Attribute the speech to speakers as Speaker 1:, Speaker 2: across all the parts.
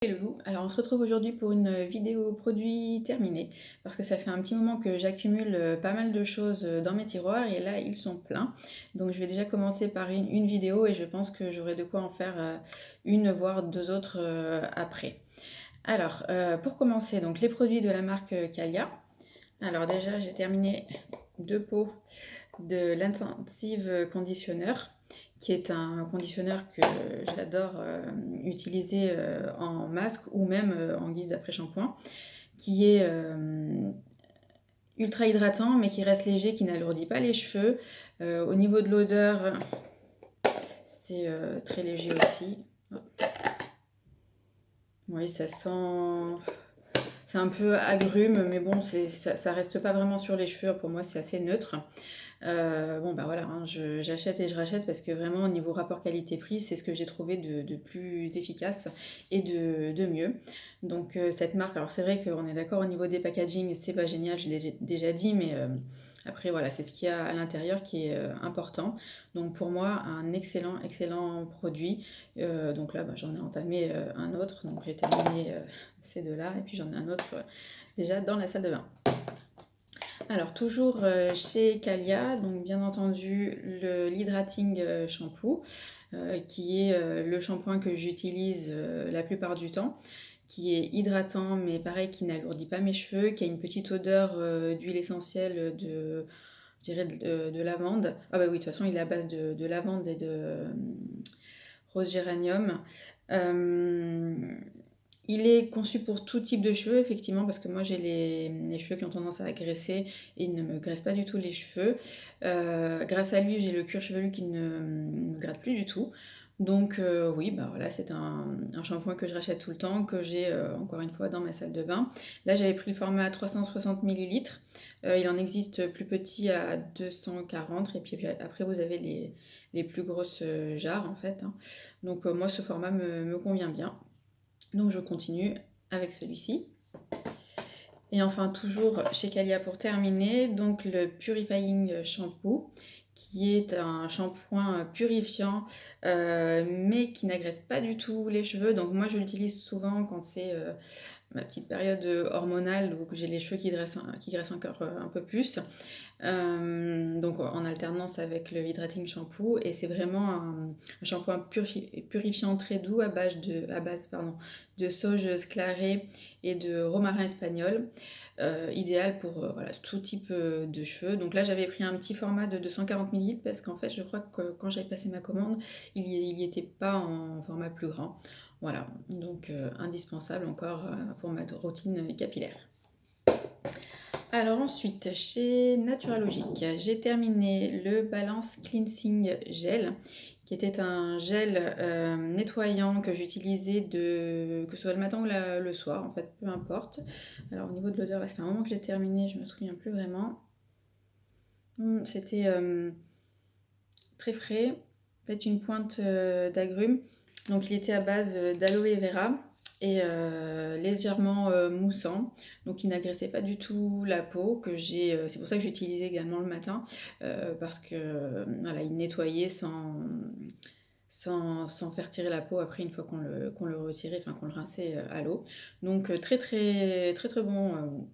Speaker 1: Les loulous, alors on se retrouve aujourd'hui pour une vidéo produit terminée parce que ça fait un petit moment que j'accumule pas mal de choses dans mes tiroirs et là ils sont pleins. Donc je vais déjà commencer par une vidéo et je pense que j'aurai de quoi en faire une voire deux autres après. Alors pour commencer, donc les produits de la marque Calia. Alors déjà j'ai terminé deux pots de l'Intensive Conditioner, qui est un conditionneur que j'adore utiliser en masque ou même en guise d'après-shampoing, qui est ultra hydratant mais qui reste léger, qui n'alourdit pas les cheveux. Au niveau de l'odeur, c'est très léger aussi. Oui, ça sent... C'est un peu agrume, mais bon, ça reste pas vraiment sur les cheveux. Pour moi, c'est assez neutre. Bon bah voilà, hein, j'achète et je rachète parce que vraiment au niveau rapport qualité-prix, c'est ce que j'ai trouvé de plus efficace et de mieux. Donc cette marque, alors c'est vrai qu'on est d'accord au niveau des packaging, c'est pas génial, je l'ai déjà dit, mais après voilà, c'est ce qu'il y a à l'intérieur qui est important. Donc pour moi, un excellent produit. Donc là, bah, j'en ai entamé un autre, donc j'ai terminé ces deux-là, et puis j'en ai un autre déjà dans la salle de bain. Alors toujours chez Calia, donc bien entendu l'hydrating shampoo, qui est le shampoing que j'utilise la plupart du temps, qui est hydratant mais pareil qui n'alourdit pas mes cheveux, qui a une petite odeur d'huile essentielle je dirais de lavande. Ah bah oui, de toute façon il est à base de lavande et de rose géranium. Euh, il est conçu pour tout type de cheveux, effectivement, parce que moi j'ai les cheveux qui ont tendance à graisser et il ne me graisse pas du tout les cheveux. Grâce à lui, j'ai le cuir chevelu qui ne me gratte plus du tout. Donc oui, bah voilà, c'est un shampoing que je rachète tout le temps, que j'ai encore une fois dans ma salle de bain. Là, j'avais pris le format 360 ml. Il en existe plus petit à 240, et puis après vous avez les plus grosses jarres en fait, hein. Donc moi, ce format me convient bien. Donc je continue avec celui-ci. Et enfin toujours chez Calia pour terminer, donc le Purifying Shampoo, qui est un shampoing purifiant mais qui n'agresse pas du tout les cheveux. Donc moi je l'utilise souvent quand c'est ma petite période hormonale où j'ai les cheveux qui graissent encore un peu plus. Donc en alternance avec le hydrating shampoo, et c'est vraiment un shampoing purifiant très doux à base de sauge sclarée et de romarin espagnol, idéal pour voilà, tout type de cheveux. Donc là j'avais pris un petit format de 240 ml parce qu'en fait je crois que quand j'avais passé ma commande il n'y était pas en format plus grand. Voilà, donc indispensable encore pour ma routine capillaire. Alors ensuite, chez Naturalogic, j'ai terminé le Balance Cleansing Gel, qui était un gel nettoyant que j'utilisais que ce soit le matin ou le soir, en fait, peu importe. Alors au niveau de l'odeur, là, c'est un moment que j'ai terminé, je me souviens plus vraiment. C'était très frais, peut-être une pointe d'agrumes. Donc il était à base d'aloe vera et légèrement moussant, donc il n'agressait pas du tout la peau, c'est pour ça que j'utilisais également le matin, parce que voilà, il nettoyait sans faire tirer la peau après une fois qu'on le retirait, enfin qu'on le rinçait à l'eau. Donc très bon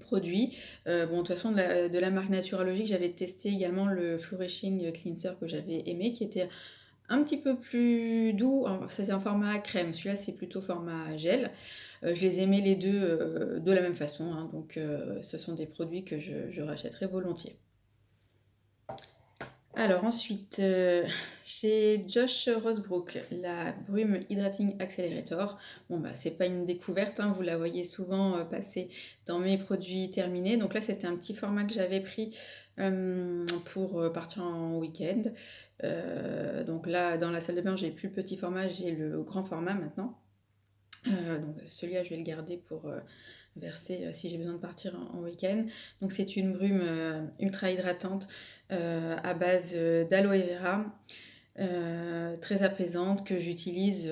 Speaker 1: produit. Bon, de toute façon, de la marque Naturalogic, j'avais testé également le Flourishing Cleanser que j'avais aimé, qui était un petit peu plus doux. Ça, c'est un format crème. Celui-là, c'est plutôt format gel. Je les aimais les deux de la même façon, hein, donc ce sont des produits que je rachèterai volontiers. Alors ensuite, chez Josh Rosebrook, la Brume Hydrating Accelerator. Bon bah c'est pas une découverte, hein, vous la voyez souvent passer dans mes produits terminés. Donc là c'était un petit format que j'avais pris pour partir en week-end. Donc là dans la salle de bain j'ai plus le petit format, j'ai le grand format maintenant. Donc celui-là je vais le garder pour verser si j'ai besoin de partir en week-end. Donc c'est une brume ultra hydratante à base d'aloe vera, très apaisante, que j'utilise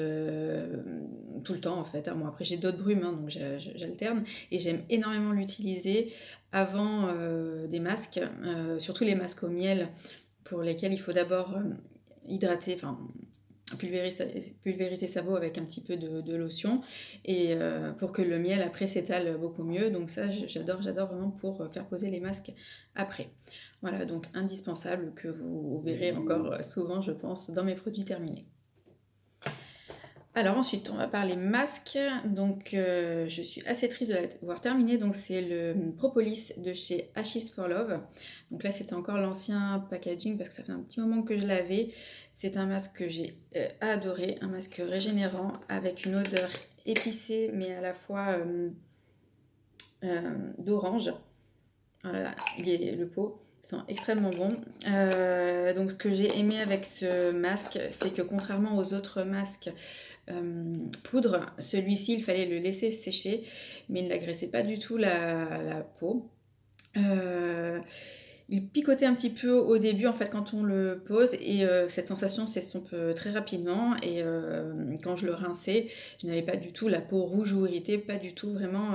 Speaker 1: tout le temps en fait, hein. Bon après j'ai d'autres brumes, hein, donc j'alterne, et j'aime énormément l'utiliser avant des masques, surtout les masques au miel, pour lesquels il faut d'abord hydrater, enfin pulvériser sa peau avec un petit peu de lotion et pour que le miel après s'étale beaucoup mieux. Donc ça, j'adore vraiment pour faire poser les masques après. Voilà, donc indispensable que vous verrez encore souvent, je pense, dans mes produits terminés. Alors ensuite, on va parler masque. Donc je suis assez triste de l'avoir terminé. Donc c'est le Propolis de chez Ashes for Love. Donc là, c'était encore l'ancien packaging parce que ça fait un petit moment que je l'avais. C'est un masque que j'ai adoré, un masque régénérant avec une odeur épicée mais à la fois d'orange. Voilà, le pot sent extrêmement bon. Donc ce que j'ai aimé avec ce masque, c'est que contrairement aux autres masques poudre, celui-ci il fallait le laisser sécher, mais il n'agressait pas du tout la peau. Il picotait un petit peu au début en fait quand on le pose et cette sensation s'estompe très rapidement et quand je le rinçais, je n'avais pas du tout la peau rouge ou irritée, pas du tout vraiment,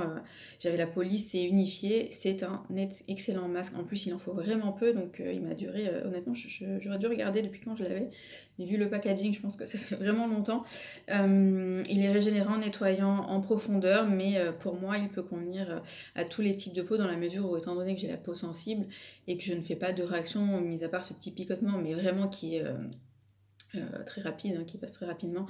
Speaker 1: j'avais la peau lisse et unifiée. C'est un excellent masque, en plus il en faut vraiment peu donc il m'a duré, honnêtement j'aurais dû regarder depuis quand je l'avais, mais vu le packaging je pense que ça fait vraiment longtemps. Il est régénérant, nettoyant en profondeur, mais pour moi il peut convenir à tous les types de peau dans la mesure où étant donné que j'ai la peau sensible et que je ne fais pas de réaction, mis à part ce petit picotement, mais vraiment qui est très rapide, hein, qui passe très rapidement.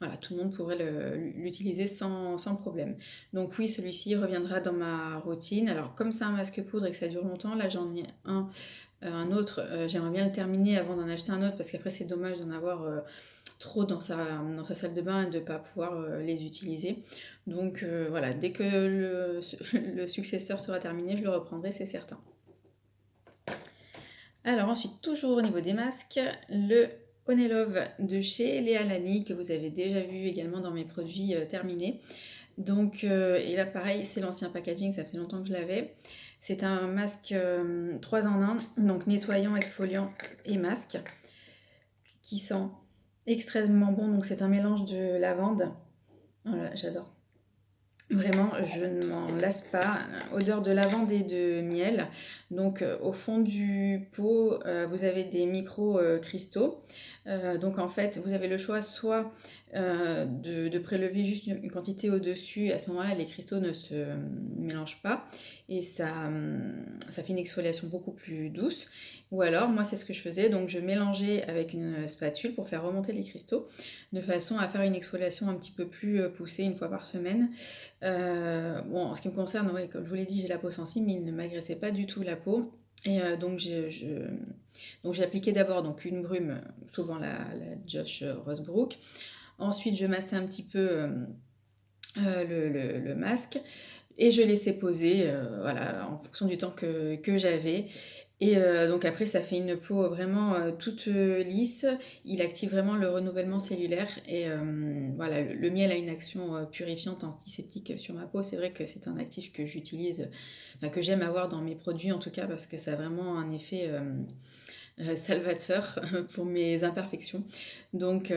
Speaker 1: Voilà, tout le monde pourrait l'utiliser sans problème. Donc oui, celui-ci reviendra dans ma routine. Alors comme c'est un masque poudre et que ça dure longtemps, là j'en ai un autre, j'aimerais bien le terminer avant d'en acheter un autre parce qu'après c'est dommage d'en avoir trop dans sa salle de bain et de ne pas pouvoir les utiliser. Donc voilà, dès que le successeur sera terminé, je le reprendrai, c'est certain. Alors ensuite, toujours au niveau des masques, le Honey Love de chez Léa Lani, que vous avez déjà vu également dans mes produits terminés. Donc, et là pareil, c'est l'ancien packaging, ça fait longtemps que je l'avais. C'est un masque 3 en 1, donc nettoyant, exfoliant et masque, qui sent extrêmement bon. Donc c'est un mélange de lavande. Voilà, j'adore. Vraiment, je ne m'en lasse pas. Odeur de lavande et de miel. Donc, au fond du pot, vous avez des micro-cristaux. Donc, en fait, vous avez le choix soit de prélever juste une quantité au-dessus. À ce moment-là, les cristaux ne se mélangent pas. Et ça fait une exfoliation beaucoup plus douce. Ou alors, moi, c'est ce que je faisais. Donc, je mélangeais avec une spatule pour faire remonter les cristaux, de façon à faire une exfoliation un petit peu plus poussée une fois par semaine. Bon, en ce qui me concerne, ouais, comme je vous l'ai dit, j'ai la peau sensible, mais il ne m'agressait pas du tout la peau. Et donc j'ai appliqué d'abord donc une brume, souvent la Josh Rosebrook. Ensuite, je massais un petit peu le masque et je laissais poser, voilà, en fonction du temps que j'avais. Et donc après, ça fait une peau vraiment toute lisse. Il active vraiment le renouvellement cellulaire. Et voilà, le miel a une action purifiante, antiseptique sur ma peau. C'est vrai que c'est un actif que j'utilise, enfin, que j'aime avoir dans mes produits en tout cas, parce que ça a vraiment un effet salvateur pour mes imperfections. Donc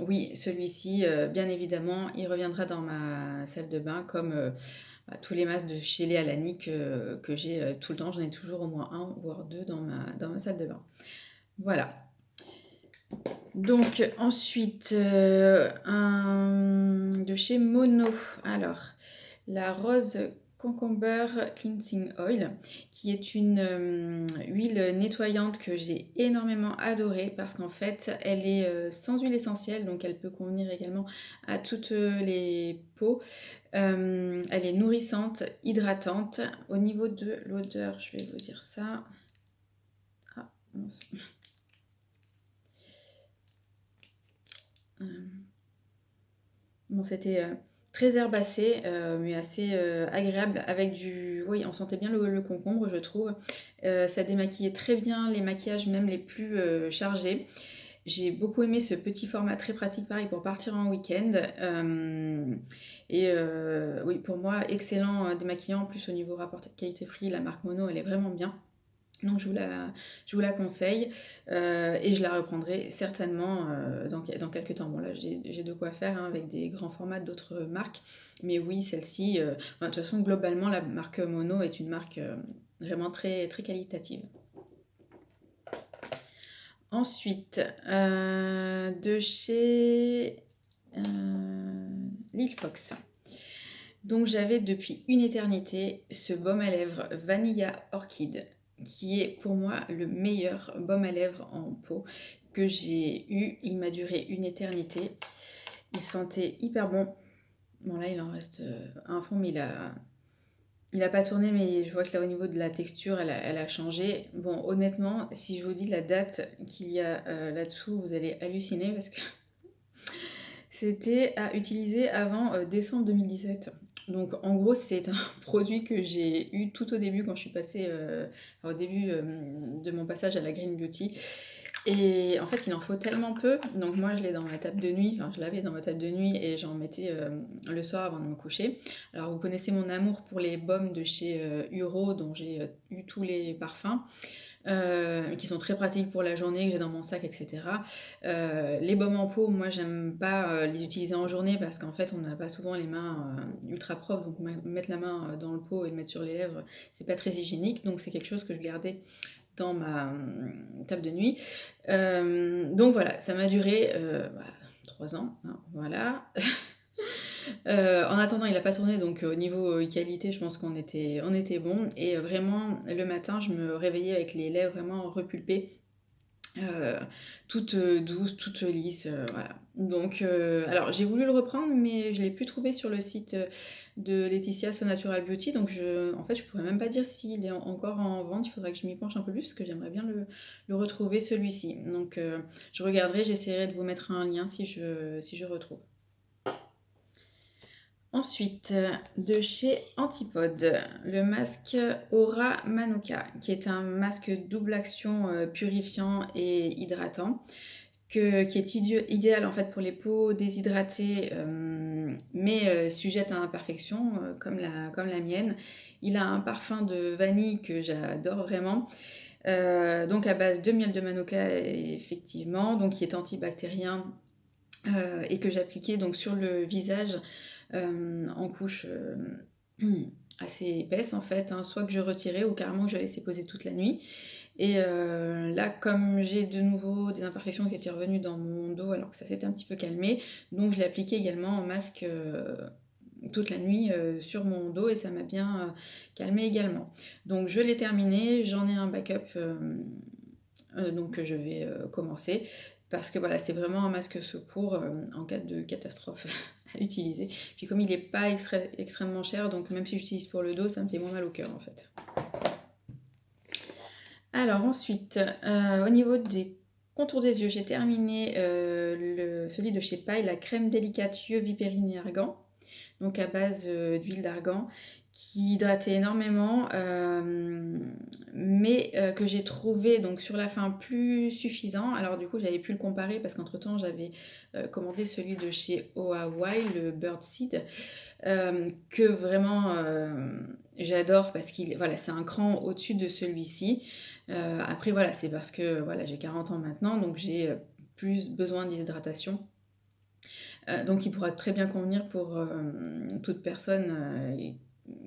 Speaker 1: oui, celui-ci, bien évidemment, il reviendra dans ma salle de bain comme tous les masques de chez Léa Lani que j'ai tout le temps. J'en ai toujours au moins un, voire deux dans ma salle de bain. Voilà. Donc ensuite, un de chez Mono. Alors, la rose Concomber Cleansing Oil, qui est une huile nettoyante que j'ai énormément adorée parce qu'en fait, elle est sans huile essentielle, donc elle peut convenir également à toutes les peaux. Elle est nourrissante, hydratante. Au niveau de l'odeur, je vais vous dire ça. Ah, mince. Bon, c'était très herbacé, mais assez agréable avec du... Oui, on sentait bien le concombre, je trouve. Ça démaquillait très bien les maquillages, même les plus chargés. J'ai beaucoup aimé ce petit format très pratique, pareil, pour partir en week-end. Oui, pour moi, excellent démaquillant. En plus, au niveau rapport qualité-prix, la marque Mono, elle est vraiment bien. Donc je vous la conseille et je la reprendrai certainement dans quelques temps. Bon là j'ai de quoi faire hein, avec des grands formats d'autres marques, mais oui celle-ci, de toute façon globalement la marque Mono est une marque vraiment très, très qualitative. Ensuite, de chez Lil Fox. Donc j'avais depuis une éternité ce baume à lèvres Vanilla Orchid, qui est pour moi le meilleur baume à lèvres en peau que j'ai eu. Il m'a duré une éternité. Il sentait hyper bon. Bon là il en reste un fond, mais il a pas tourné, mais je vois que là au niveau de la texture, elle a changé. Bon honnêtement, si je vous dis la date qu'il y a là-dessous, vous allez halluciner parce que c'était à utiliser avant décembre 2017. Donc en gros, c'est un produit que j'ai eu tout au début quand je suis passée, au début de mon passage à la Green Beauty. Et en fait, il en faut tellement peu. Donc moi, je l'ai dans ma table de nuit, enfin je l'avais dans ma table de nuit et j'en mettais le soir avant de me coucher. Alors vous connaissez mon amour pour les baumes de chez Uro, dont j'ai eu tous les parfums. Qui sont très pratiques pour la journée, que j'ai dans mon sac, etc. Les baumes en peau, moi j'aime pas les utiliser en journée parce qu'en fait on n'a pas souvent les mains ultra propres, donc mettre la main dans le pot et le mettre sur les lèvres, c'est pas très hygiénique, donc c'est quelque chose que je gardais dans ma table de nuit. Donc voilà, ça m'a duré 3 ans, hein, voilà. En attendant, il a pas tourné, donc au niveau qualité, je pense on était bon. Et vraiment, le matin, je me réveillais avec les lèvres vraiment repulpées, euh, toutes douces, toutes lisses, voilà. Donc, alors j'ai voulu le reprendre, mais je l'ai plus trouvé sur le site de Laetitia So Natural Beauty. Donc, en fait, je pourrais même pas dire s'il est encore en vente. Il faudrait que je m'y penche un peu plus parce que j'aimerais bien le retrouver celui-ci. Donc, je regarderai, j'essaierai de vous mettre un lien si je retrouve. Ensuite, de chez Antipode, le masque Aura Manuka, qui est un masque double action purifiant et hydratant, qui est idéal en fait pour les peaux déshydratées, mais sujettes à imperfection, comme la mienne. Il a un parfum de vanille que j'adore vraiment. Donc à base de miel de Manuka, effectivement, donc qui est antibactérien et que j'appliquais donc sur le visage en couche assez épaisse en fait, hein, soit que je retirais ou carrément que je laissais poser toute la nuit. Et là, comme j'ai de nouveau des imperfections qui étaient revenues dans mon dos, alors que ça s'était un petit peu calmé, donc je l'ai appliqué également en masque toute la nuit sur mon dos et ça m'a bien calmé également. Donc je l'ai terminé, j'en ai un backup donc que je vais commencer. Parce que voilà, c'est vraiment un masque secours en cas de catastrophe à utiliser. Puis comme il n'est pas extrêmement cher, donc même si j'utilise pour le dos, ça me fait moins mal au cœur en fait. Alors ensuite, au niveau des contours des yeux, j'ai terminé celui de chez Paille, la crème délicate yeux Vipérine et Argan, donc à base d'huile d'argan, qui hydratait énormément, mais que j'ai trouvé donc sur la fin plus suffisant. Alors du coup, j'avais pu le comparer parce qu'entre-temps, j'avais commandé celui de chez OA Wild, le Birdseed, que vraiment j'adore parce qu'il voilà, c'est un cran au-dessus de celui-ci. Après voilà, c'est parce que voilà, j'ai 40 ans maintenant, donc j'ai plus besoin d'hydratation. Donc il pourra très bien convenir pour toute personne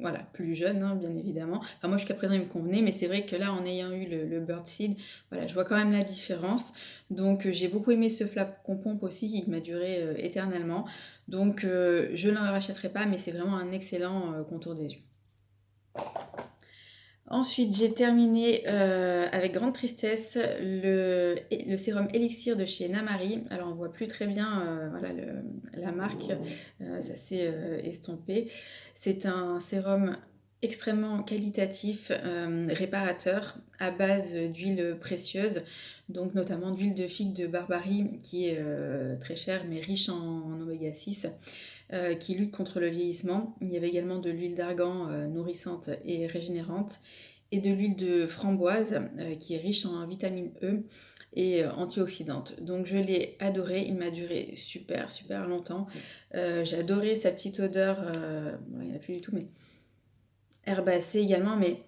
Speaker 1: voilà, plus jeune, hein, bien évidemment. Enfin, moi jusqu'à présent il me convenait, mais c'est vrai que là en ayant eu le Birdseed, voilà, je vois quand même la différence. Donc j'ai beaucoup aimé ce flacon pompe aussi qui m'a duré éternellement. Donc je ne le rachèterai pas, mais c'est vraiment un excellent contour des yeux. Ensuite, j'ai terminé avec grande tristesse le sérum Elixir de chez Namari. Alors, on voit plus très bien voilà, la marque, ça s'est estompé. C'est un sérum extrêmement qualitatif, réparateur, à base d'huile précieuse, donc notamment d'huile de figue de Barbarie, qui est très chère mais riche en oméga 6. Qui lutte contre le vieillissement. Il y avait également de l'huile d'argan nourrissante et régénérante et de l'huile de framboise qui est riche en vitamine E et antioxydante. Donc je l'ai adoré, il m'a duré super super longtemps. J'ai adoré sa petite odeur, bon, il n'y en a plus du tout, mais herbacée également, mais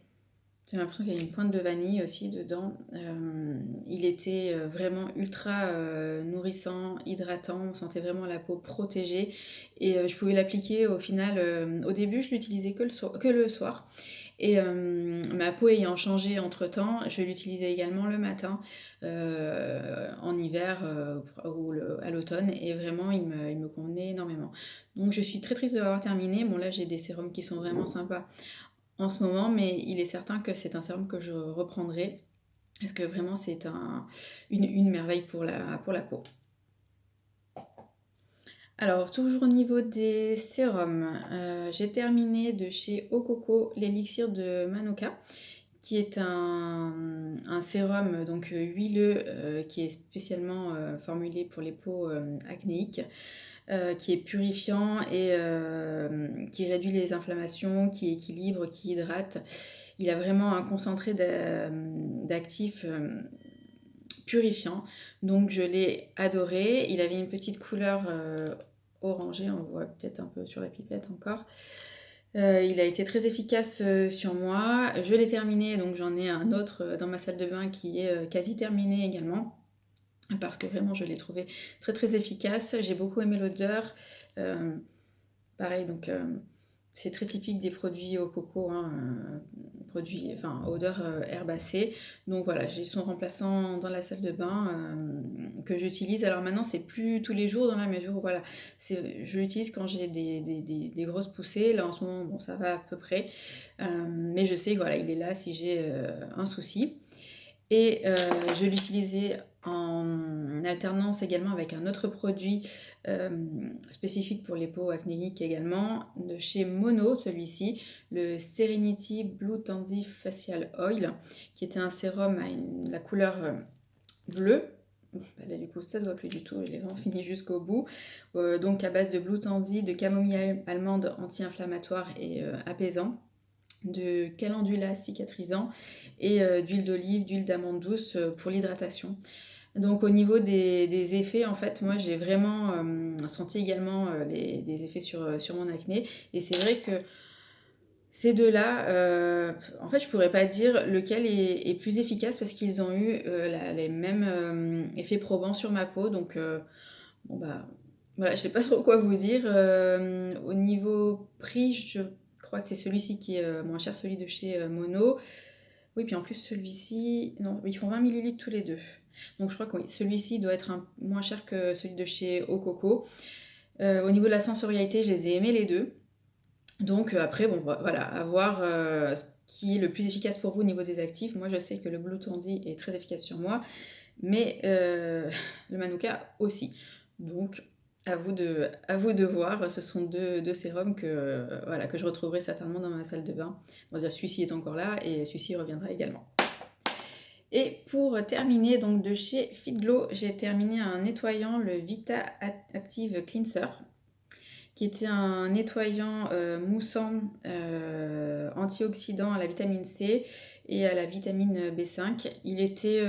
Speaker 1: j'ai l'impression qu'il y a une pointe de vanille aussi dedans. Il était vraiment ultra nourrissant, hydratant, on sentait vraiment la peau protégée et je pouvais l'appliquer au final. Au début, je l'utilisais que le soir. Et ma peau ayant changé entre-temps, je l'utilisais également le matin, en hiver, ou à l'automne et vraiment il me convenait énormément. Donc je suis très triste de l'avoir terminé. Bon là, j'ai des sérums qui sont vraiment sympas en ce moment, mais il est certain que c'est un sérum que je reprendrai parce que vraiment c'est une merveille pour la peau. Alors, toujours au niveau des sérums, j'ai terminé de chez Ococo l'élixir de Manuka, qui est un sérum donc huileux, qui est spécialement, formulé pour les peaux, acnéiques, qui est purifiant et qui réduit les inflammations, qui équilibre, qui hydrate. Il a vraiment un concentré d'actifs, purifiant, donc je l'ai adoré. Il avait une petite couleur, orangée, on le voit peut-être un peu sur la pipette encore. Il a été très efficace, sur moi. Je l'ai terminé, donc j'en ai un autre, dans ma salle de bain qui est, quasi terminé également, parce que vraiment je l'ai trouvé très, très efficace. J'ai beaucoup aimé l'odeur. Pareil donc, c'est très typique des produits au coco, hein, produits enfin odeur, herbacée. Donc voilà, j'ai son remplaçant dans la salle de bain, que j'utilise. Alors maintenant, c'est plus tous les jours dans la mesure où voilà, je l'utilise quand j'ai des grosses poussées. Là en ce moment, bon ça va à peu près, mais je sais que voilà, il est là si j'ai, un souci. Et je l'utilisais en alternance également avec un autre produit, spécifique pour les peaux acnéiques également, de chez Mono, celui-ci, le Serenity Blue Tandy Facial Oil, qui était un sérum à la couleur, bleue. Bon, bah là du coup ça se voit plus du tout, je l'ai vraiment fini jusqu'au bout. Donc à base de Blue Tandy, de camomille allemande anti-inflammatoire et apaisant, de calendula cicatrisant et d'huile d'olive, d'huile d'amande douce, pour l'hydratation. Donc au niveau des effets, en fait, moi j'ai vraiment senti également des effets sur mon acné. Et c'est vrai que ces deux-là, en fait, je pourrais pas dire lequel est plus efficace parce qu'ils ont eu les mêmes effets probants sur ma peau. Donc bon bah voilà, je sais pas trop quoi vous dire. Au niveau prix, je crois que c'est celui-ci qui est moins cher, celui de chez Mono. Oui, puis en plus celui-ci, non, ils font 20 millilitres tous les deux. Donc je crois que oui, celui-ci doit être moins cher que celui de chez Ococo. Au niveau de la sensorialité, je les ai aimés les deux. Donc après, bon voilà, à voir ce qui est le plus efficace pour vous au niveau des actifs. Moi, je sais que le Blue Tandy est très efficace sur moi, mais le Manuka aussi. Donc à vous de voir. Ce sont deux sérums que, voilà, que je retrouverai certainement dans ma salle de bain. On va dire celui-ci est encore là et celui-ci reviendra également. Et pour terminer, donc de chez Fitglow, j'ai terminé un nettoyant, le Vita Active Cleanser, qui était un nettoyant moussant, antioxydant à la vitamine C et à la vitamine B5. Il était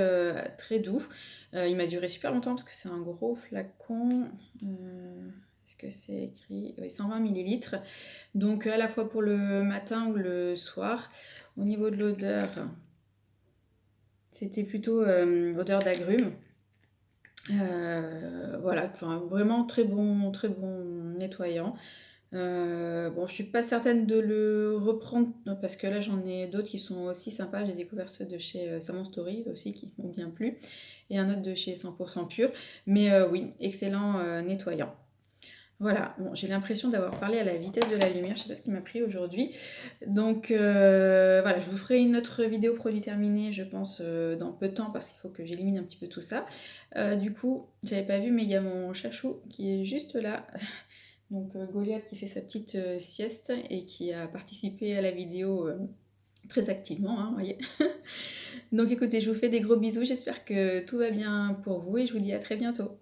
Speaker 1: très doux. Il m'a duré super longtemps parce que c'est un gros flacon. Est-ce que c'est écrit? Oui, 120 millilitres. Donc à la fois pour le matin ou le soir. Au niveau de l'odeur, c'était plutôt odeur d'agrumes. Voilà, enfin, vraiment très bon nettoyant. Bon, je suis pas certaine de le reprendre parce que là j'en ai d'autres qui sont aussi sympas. J'ai découvert ceux de chez Salmon Story aussi qui m'ont bien plu et un autre de chez 100% Pur. Mais oui, excellent nettoyant. Voilà, bon, j'ai l'impression d'avoir parlé à la vitesse de la lumière, je sais pas ce qui m'a pris aujourd'hui. Donc voilà, je vous ferai une autre vidéo produit terminé, je pense, dans peu de temps, parce qu'il faut que j'élimine un petit peu tout ça. Du coup, j'avais pas vu, mais il y a mon chachou qui est juste là. Donc Goliath qui fait sa petite sieste et qui a participé à la vidéo très activement, hein, vous voyez. Donc écoutez, je vous fais des gros bisous, j'espère que tout va bien pour vous et je vous dis à très bientôt.